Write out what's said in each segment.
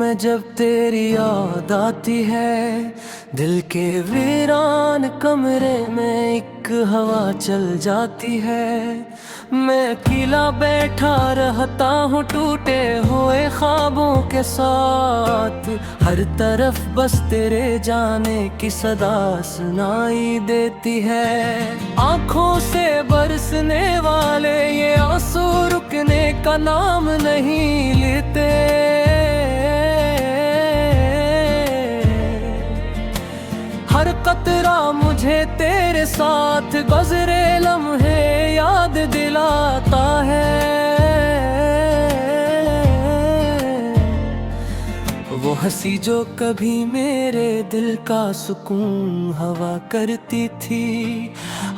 में जब तेरी याद आती है, दिल के वीरान कमरे में एक हवा चल जाती है। मैं अकेला बैठा रहता हूँ टूटे हुए ख्वाबों के साथ, हर तरफ बस तेरे जाने की सदा सुनाई देती है। आंखों से बरसने वाले ये आंसू रुकने का नाम नहीं लेते। हर कतरा मुझे तेरे साथ गुज़रे लम्हे याद दिलाता है। वो हंसी जो कभी मेरे दिल का सुकून हवा करती थी,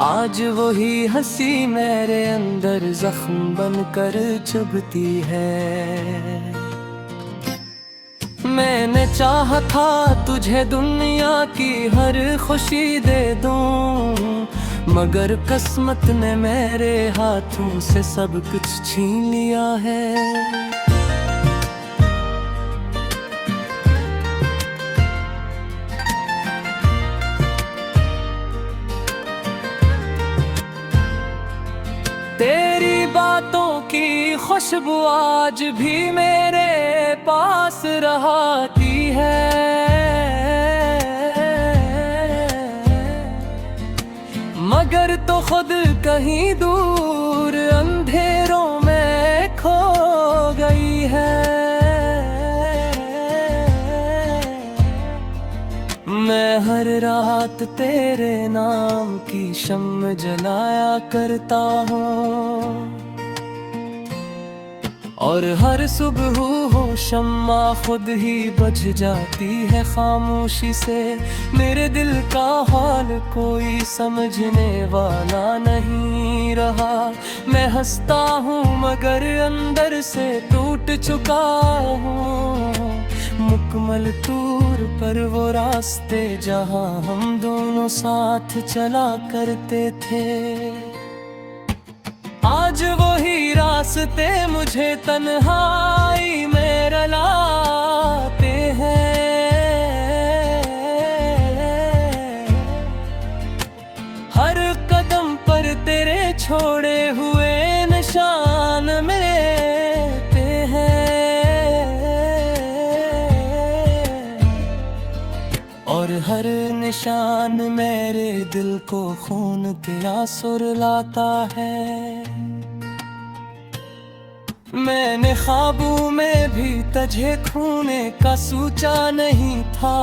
आज वही हंसी मेरे अंदर जख्म बनकर चुभती है। मैंने चाहा था तुझे दुनिया की हर खुशी दे दूं, मगर किस्मत ने मेरे हाथों से सब कुछ छीन लिया है। तेरी बातों की खुशबू आज भी मेरे पास रहती है, मगर तो खुद कहीं दूर अंधेरों में खो गई है। मैं हर रात तेरे नाम की शम्म जलाया करता हूँ, और हर सुबह हो शम्मा खुद ही बुझ जाती है खामोशी से। मेरे दिल का हाल कोई समझने वाला नहीं रहा। मैं हंसता हूँ मगर अंदर से टूट चुका हूँ। मुकम्मल टूर पर वो रास्ते जहाँ हम दोनों साथ चला करते थे, आज वही रास्ते मुझे तन्हाई में रुलाते हैं। हर कदम पर तेरे छोड़े हुए निशान मिलते हैं, और हर निशान मेरे दिल को खून के आंसू रुलाता है। मैंने ख्वाबों में भी तुझे खोने का सोचा नहीं था,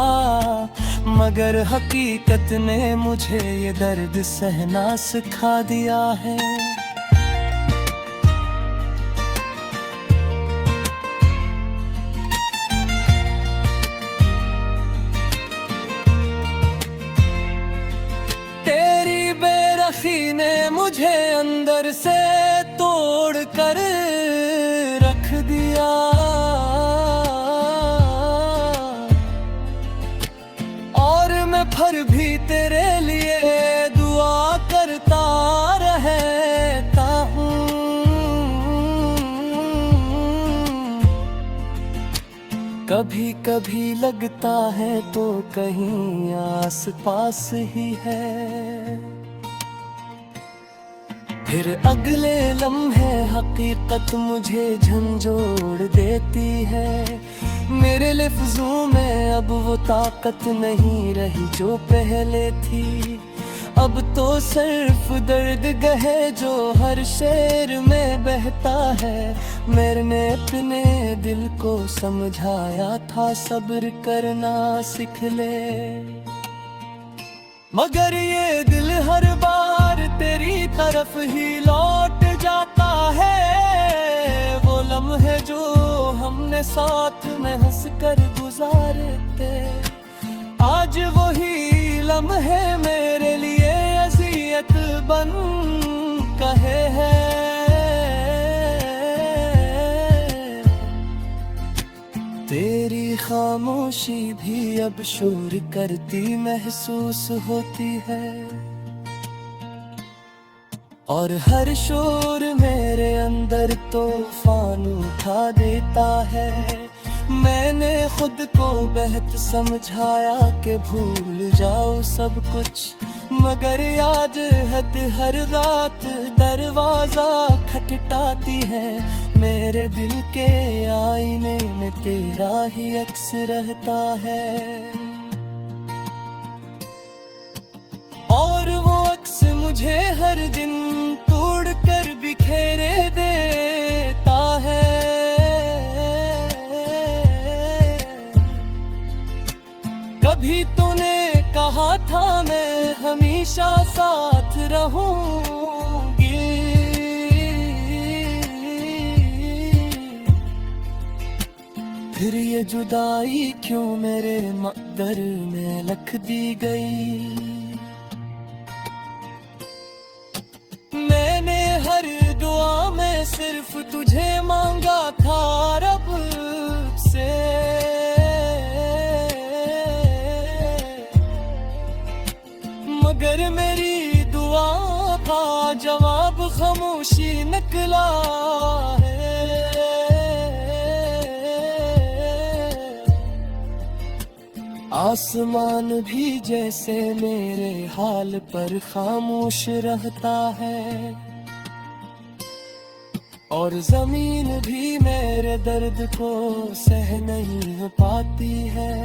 मगर हकीकत ने मुझे ये दर्द सहना सिखा दिया है। तेरी बेरखी ने मुझे अंदर से तोड़ कर रख दिया, और मैं फिर भी तेरे लिए दुआ करता रहता हूँ। कभी कभी लगता है तो कहीं आस पास ही है, फिर अगले लम्हे हकीकत मुझे झंझोड़ देती है। मेरे लफ्जों में अब वो ताकत नहीं रही जो पहले थी। अब तो सिर्फ दर्द गहे जो हर शेर में बहता है। मैंने अपने दिल को समझाया था सब्र करना सीख ले, मगर ये दिल हर बार तेरी तरफ ही लौट जाता है। वो लम्हे जो हमने साथ में हंस कर गुजारे थे, आज वही लम्हे मेरे लिए अज़ियत बन कहे हैं। तेरी खामोशी भी अब शोर करती महसूस होती है, और हर शोर मेरे अंदर तूफान उठा देता है। मैंने खुद को बेहद समझाया कि भूल जाओ सब कुछ, मगर याद है हर रात दरवाजा खटखटाती है। मेरे दिल के आईने में तेरा ही अक्स रहता है, और वो अक्स मुझे हर दिन तोड़ कर बिखेरे देता है। कभी तूने कहा था मैं हमेशा साथ रहूंगी, फिर ये जुदाई क्यों मेरे मकदर में लिख दी गई। मैंने हर दुआ में सिर्फ तुझे मांगा था रब से, मगर मेरी दुआ का जवाब खामोशी निकला है। आसमान भी जैसे मेरे हाल पर खामोश रहता है, और जमीन भी मेरे दर्द को सह नहीं पाती है।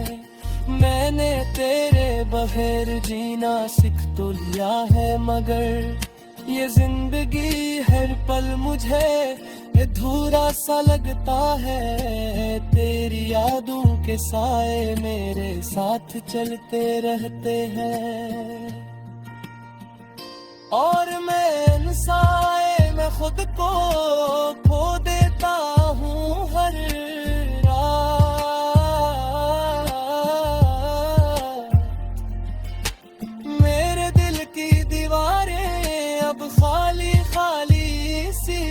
मैंने तेरे बगैर जीना सीख तो लिया है, मगर ये जिंदगी हर पल मुझे अधूरा सा लगता है। तेरी यादों के साए मेरे साथ चलते रहते हैं, और मैं इन साए में खुद को खो देता हूँ हर रात। मेरे दिल की दीवारें अब खाली खाली सी,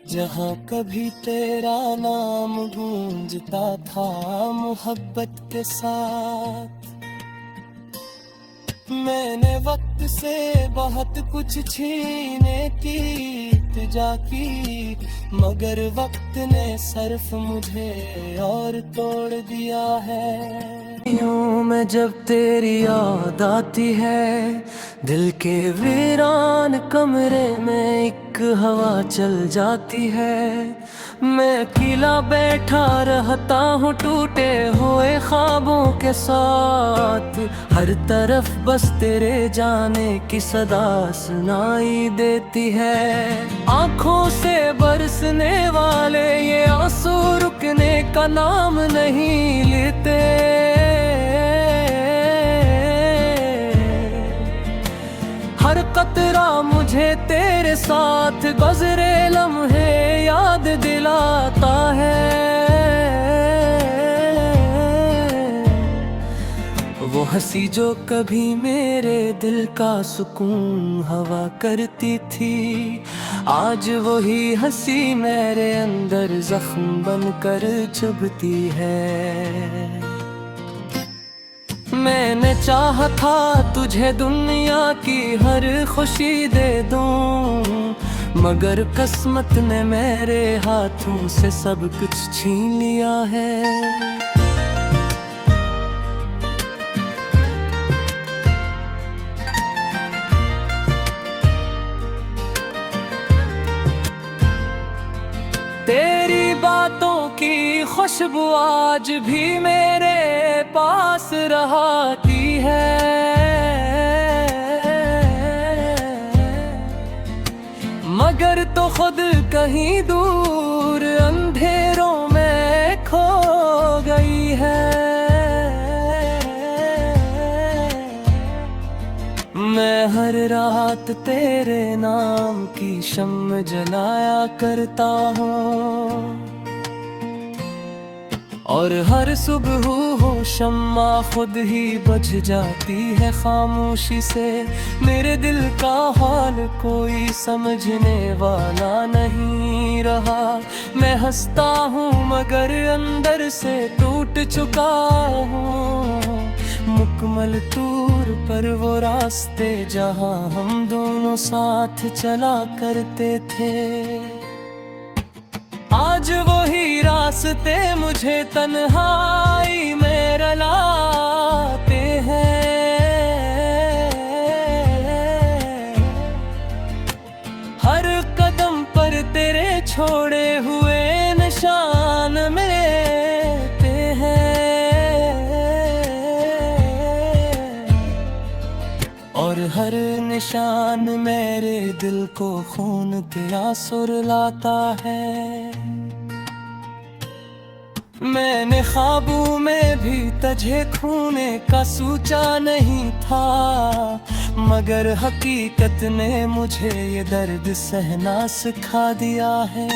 जहाँ कभी तेरा नाम गूंजता था मोहब्बत के साथ। मैंने वक्त से बहुत कुछ छीने की इल्तिजा की, मगर वक्त ने सिर्फ मुझे और तोड़ दिया है। यूं मैं जब तेरी याद आती है, दिल के वीरान कमरे में एक हवा चल जाती है। मैं अकेला बैठा रहता हूँ टूटे हुए ख्वाबों के साथ, हर तरफ बस तेरे जाने की सदा सुनाई देती है। आँखों से बरसने वाले ये आंसू रुकने का नाम नहीं लेते, हर कतरा मुझे तेरे साथ गुज़रे लम्हे याद दिलाता है। वो हंसी जो कभी मेरे दिल का सुकून हवा करती थी, आज वही हंसी मेरे अंदर जख्म बनकर चुभती है। मैंने चाहा था तुझे दुनिया की हर खुशी दे दूं, मगर किस्मत ने मेरे हाथों से सब कुछ छीन लिया है। तेरी बातों की खुशबू आज भी मेरे पास रहती है, मगर तो खुद कहीं दूर अंधेरों में खो गई है। मैं हर रात तेरे नाम की शम्म जलाया करता हूँ, और हर सुबह हो शम्मा खुद ही बुझ जाती है खामोशी से। मेरे दिल का हाल कोई समझने वाला नहीं रहा, मैं हंसता हूँ मगर अंदर से टूट चुका हूँ। मुकम्मल टूर पर वो रास्ते जहां हम दोनों साथ चला करते थे। आज वही रास्ते मुझे तन्हाई में रुलाते हैं। हर कदम पर तेरे छोड़े हुए निशान मिलते हैं, और हर निशान मेरे दिल को खून तेरा सुरलाता है। मैंने ख्वाबों में भी तुझे खोने का सोचा नहीं था, मगर हकीकत ने मुझे ये दर्द सहना सिखा दिया है।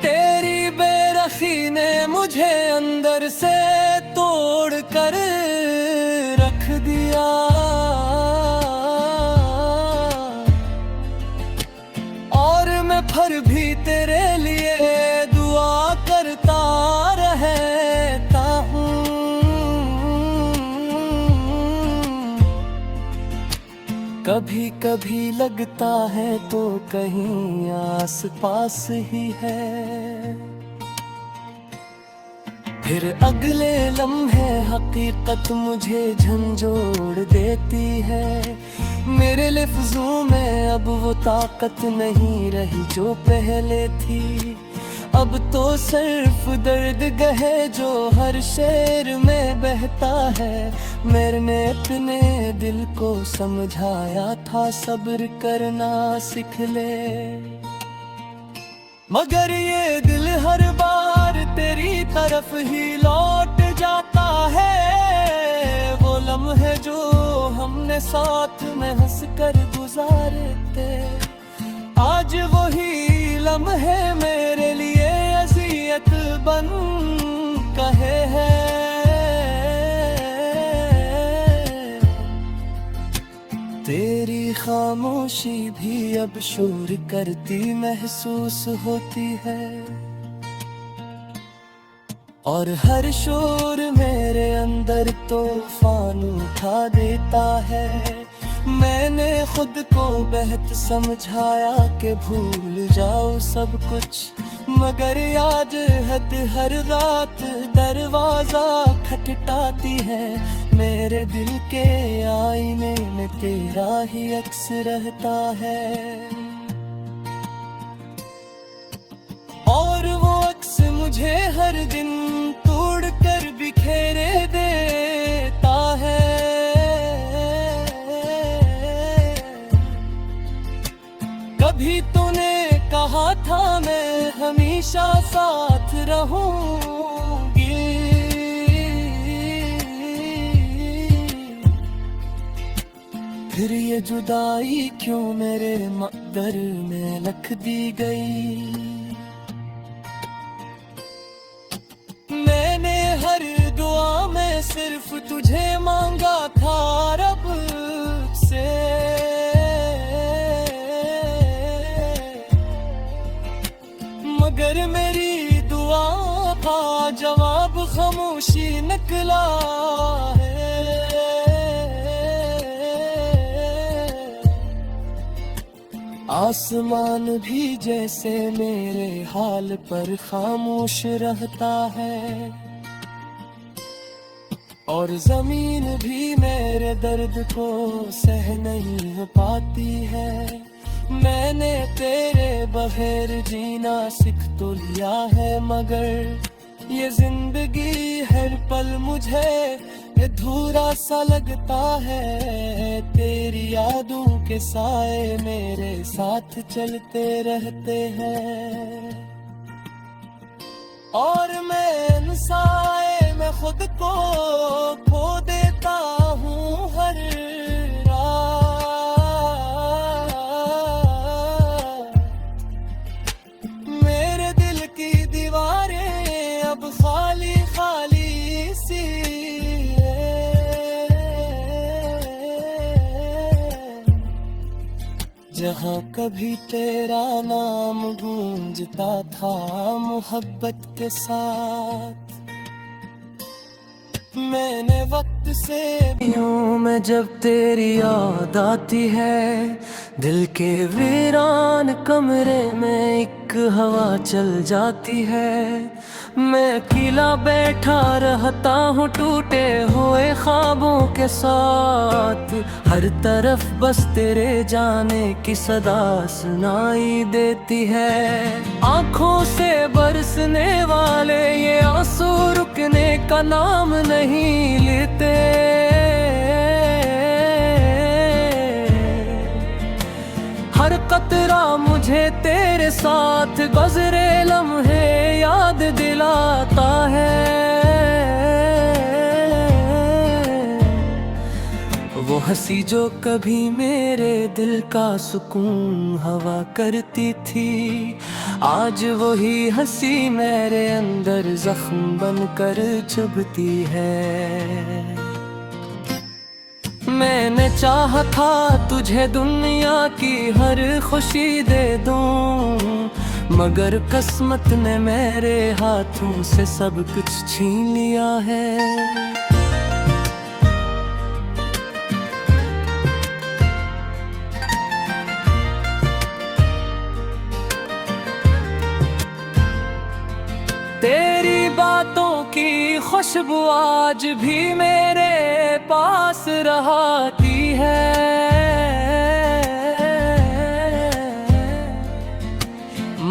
तेरी बेरखी ने मुझे अंदर से तोड़ कर रख दिया, और मैं फिर भी तेरे लिए दुआ करता रहता हूँ। कभी कभी लगता है तो कहीं आस पास ही है, फिर अगले लम्हे हकीकत मुझे झंझोड़ देती है। मेरे लफ्जों में अब वो ताकत नहीं रही जो पहले थी, अब तो सिर्फ दर्द गहे जो हर शेर में बहता है। मैंने अपने दिल को समझाया था सब्र करना सीख ले, मगर ये दिल हर बार तेरी तरफ ही लौट जाता है। वो लम्हे जो हमने साथ में हंस कर गुजारे थे, आज वही लम्हे मेरे लिए अज़ियत बन कहे हैं। तेरी खामोशी भी अब शोर करती महसूस होती है, और हर शोर मेरे अंदर तूफान उठा देता है। मैंने खुद को बेहद समझाया कि भूल जाओ सब कुछ, मगर याद हद हर रात दरवाजा खटखटाती है। मेरे दिल के आईने में तेरा ही अक्स रहता है, और वो अक्स मुझे हर दिन तोड़ कर बिखेरे देता है। कभी तूने कहा था मैं हमेशा साथ रहूंगी, फिर ये जुदाई क्यों मेरे मक़दर में लिख दी गई। मैंने हर दुआ में सिर्फ तुझे मांगा था रब से, मगर मेरी दुआ का जवाब खामोशी निकला है। आसमान भी जैसे मेरे हाल पर खामोश रहता है, और जमीन भी मेरे दर्द को सह नहीं पाती है। मैंने तेरे बगैर जीना सीख तो लिया है, मगर ये जिंदगी हर पल मुझे अधूरा सा लगता है। तेरी यादों के साए मेरे साथ चलते रहते हैं, और मैं इन साए में खुद को खो देता हूँ हर रात। मेरे दिल की दीवारें अब खाली खाली सी है, जहाँ कभी तेरा नाम गूंजता था मोहब्बत के साथ, मैंने वक्त से यूं मैं जब तेरी याद आती है, दिल के वीरान कमरे में एक हवा चल जाती है। मैं अकेला बैठा रहता हूँ टूटे हुए ख्वाबों के साथ, हर तरफ बस तेरे जाने की सदा सुनाई देती है। आँखों से बरसने वाले ये आंसू रुकने का नाम नहीं लेते, हर कतरा मुझे तेरे साथ गुज़रे लम्हे याद दिलाता है। वो हंसी जो कभी मेरे दिल का सुकून हवा करती थी, आज वही हंसी मेरे अंदर जख्म बनकर चुभती है। मैंने चाहा था तुझे दुनिया की हर खुशी दे दूं, मगर किस्मत ने मेरे हाथों से सब कुछ छीन लिया है। तेरी बातों की खुशबू आज भी मेरे पास रहती है,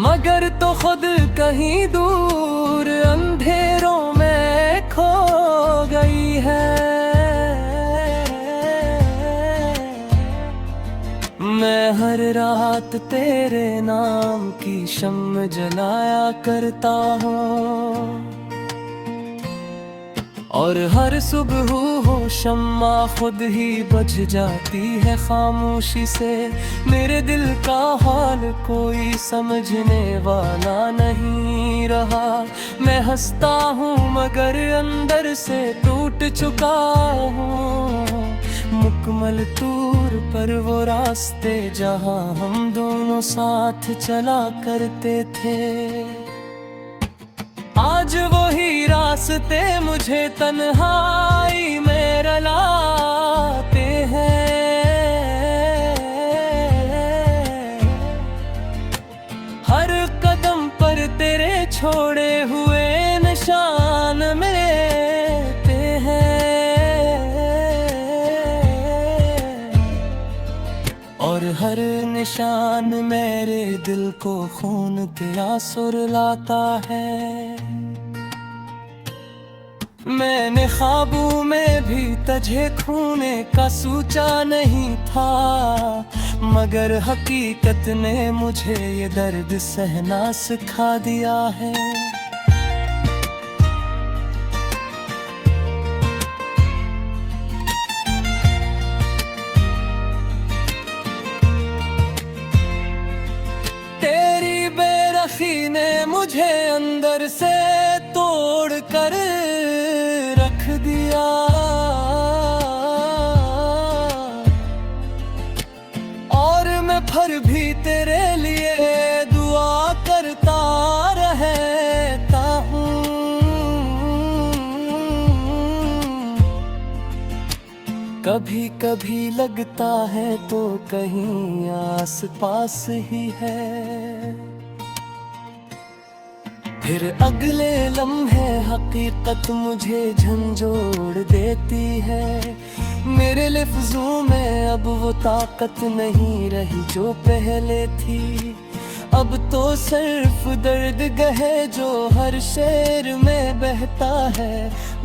मगर तो खुद कहीं दूर अंधेरों में खो गई है। मैं हर रात तेरे नाम की शम्म जलाया करता हूँ, और हर सुबह हो शम्मा खुद ही बुझ जाती है खामोशी से। मेरे दिल का हाल कोई समझने वाला नहीं रहा, मैं हंसता हूँ मगर अंदर से टूट चुका हूँ। मुकम्मल टूर पर वो रास्ते जहाँ हम दोनों साथ चला करते थे, आज वही रास्ते मुझे तन्हाई में रुलाते हैं। हर कदम पर तेरे छोड़े हुए निशान मिलते हैं, और हर निशान मेरे दिल को खून के आंसू रुलाता है। मैंने ख्वाबों में भी तुझे खोने का सोचा नहीं था, मगर हकीकत ने मुझे ये दर्द सहना सिखा दिया है। तेरी बेरखी ने मुझे अंदर से तोड़ कर रख दिया, और मैं फिर भी तेरे लिए दुआ करता रहता हूँ। कभी कभी लगता है तो कहीं आस पास ही है, फिर अगले लम्हे हकीकत मुझे झंझोड़ देती है। मेरे लफ्जों में अब वो ताकत नहीं रही जो पहले थी, अब तो सिर्फ दर्द गहे जो हर शेर में बहता है।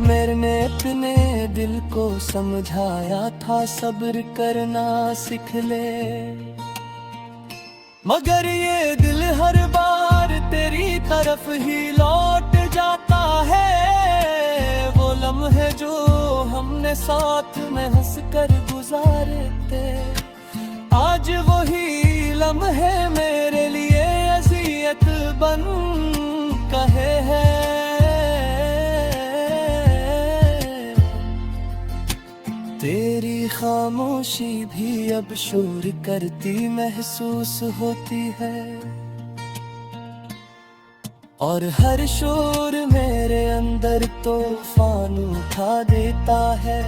मैंने अपने दिल को समझाया था सब्र करना सीख ले, मगर ये दिल हर बार तेरी तरफ ही लौट जाता है। वो लम्हे जो हमने साथ में हंस कर गुजारे थे, आज वही लम्हे मेरे लिए अज़ियत बन कहे हैं। तेरी खामोशी खामोशी भी अब शोर करती महसूस होती है, और हर शोर मेरे अंदर तूफान उठा देता है।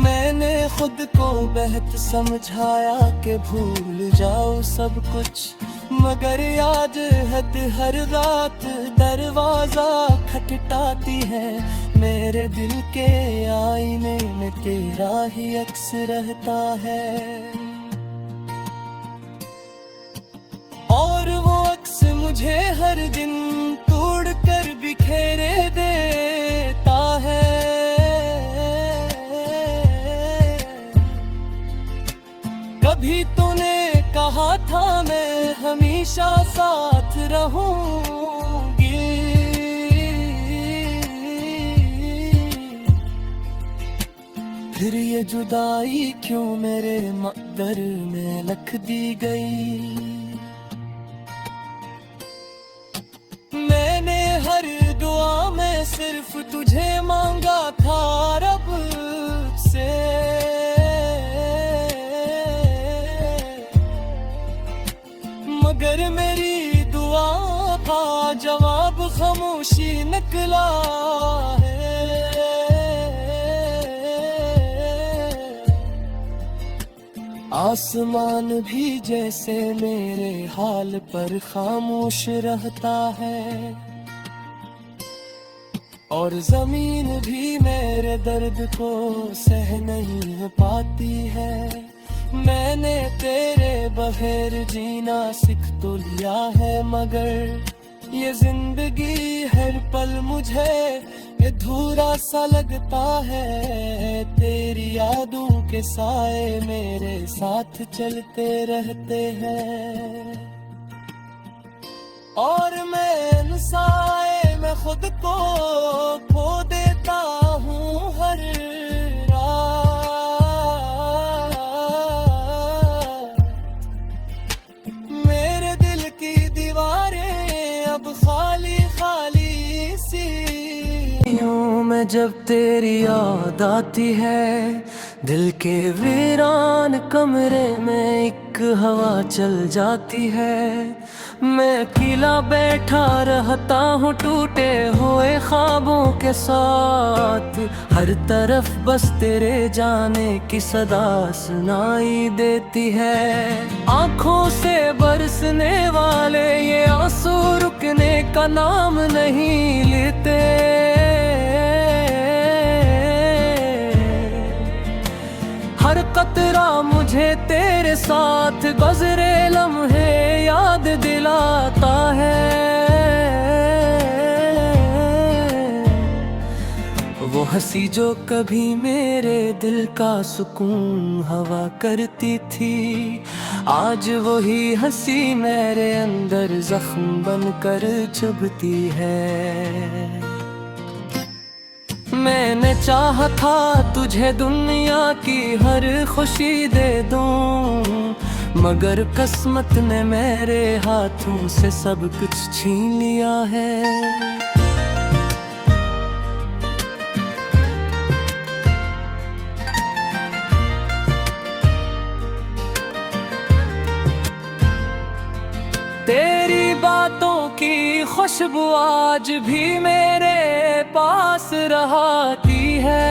मैंने खुद को बेहद समझाया कि भूल जाओ सब कुछ, मगर याद हर रात दरवाजा खटखटाती है। मेरे दिल के आईने में तेरा ही अक्स रहता है, और वो अक्स मुझे हर दिन तोड़ कर बिखेरे देता है। कभी तूने कहा था मैं हमेशा साथ रहूंगी, फिर ये जुदाई क्यों मेरे मकदर में लिख दी गई। मैंने हर दुआ में सिर्फ तुझे मांगा था रब से, मगर मेरी दुआ का जवाब खामोशी निकला है। आसमान भी जैसे मेरे हाल पर खामोश रहता है, और जमीन भी मेरे दर्द को सह नहीं पाती है। मैंने तेरे बगैर जीना सीख तो लिया है, मगर ये जिंदगी हर पल मुझे अधूरा सा लगता है। तेरी यादों के साए मेरे साथ चलते रहते हैं, और मैं इन साए में खुद को खो देता हूँ हर रात। मेरे दिल की दीवारें अब खाली खाली सी यूं मैं जब तेरी याद आती है, दिल के वीरान कमरे में एक हवा चल जाती है। मैं अकेला बैठा रहता हूँ टूटे हुए ख्वाबों के साथ, हर तरफ बस तेरे जाने की सदा सुनाई देती है। आंखों से बरसने वाले ये आंसू रुकने का नाम नहीं लेते, हर कतरा मुझे तेरे साथ गुज़रे लम्हे याद दिलाता है। वो हंसी जो कभी मेरे दिल का सुकून हवा करती थी, आज वही हंसी मेरे अंदर जख्म बनकर चुभती है। मैंने चाहा था तुझे दुनिया की हर खुशी दे दूं, मगर किस्मत ने मेरे हाथों से सब कुछ छीन लिया है। तेरी बातों की खुशबू आज भी मेरे पास रहती है,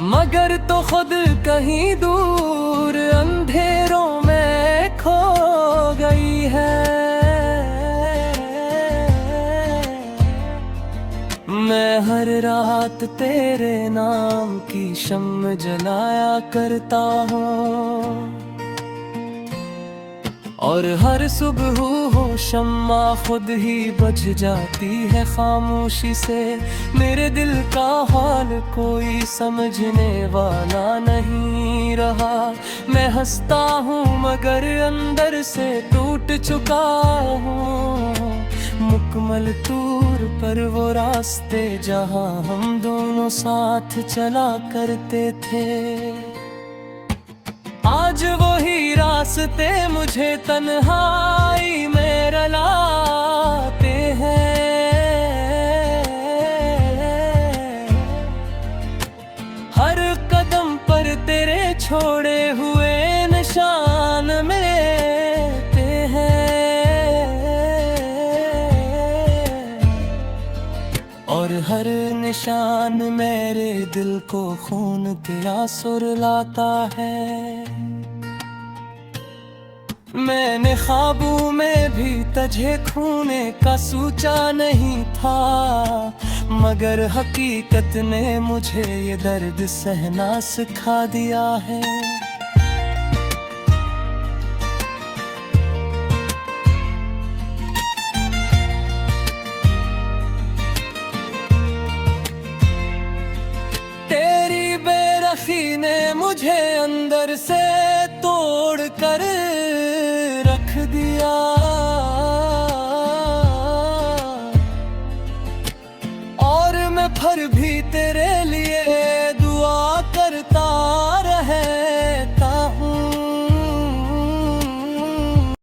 मगर तो खुद कहीं दूर अंधेरों में खो गई है। मैं हर रात तेरे नाम की शम्म जलाया करता हूँ, और हर सुबह हो शम्मा खुद ही बुझ जाती है खामोशी से। मेरे दिल का हाल कोई समझने वाला नहीं रहा, मैं हंसता हूँ मगर अंदर से टूट चुका हूँ। मुकम्मल टूर पर वो रास्ते जहाँ हम दोनों साथ चला करते थे, आज वही रास्ते मुझे तन्हाई में रुलाते हैं। हर निशान मेरे दिल को खून तेरा सुरलाता है। मैंने ख्वाबों में भी तुझे खोने का सोचा नहीं था, मगर हकीकत ने मुझे ये दर्द सहना सिखा दिया है। तेरी बेरखी ने मुझे अंदर से तोड़ कर रख दिया, और मैं फिर भी तेरे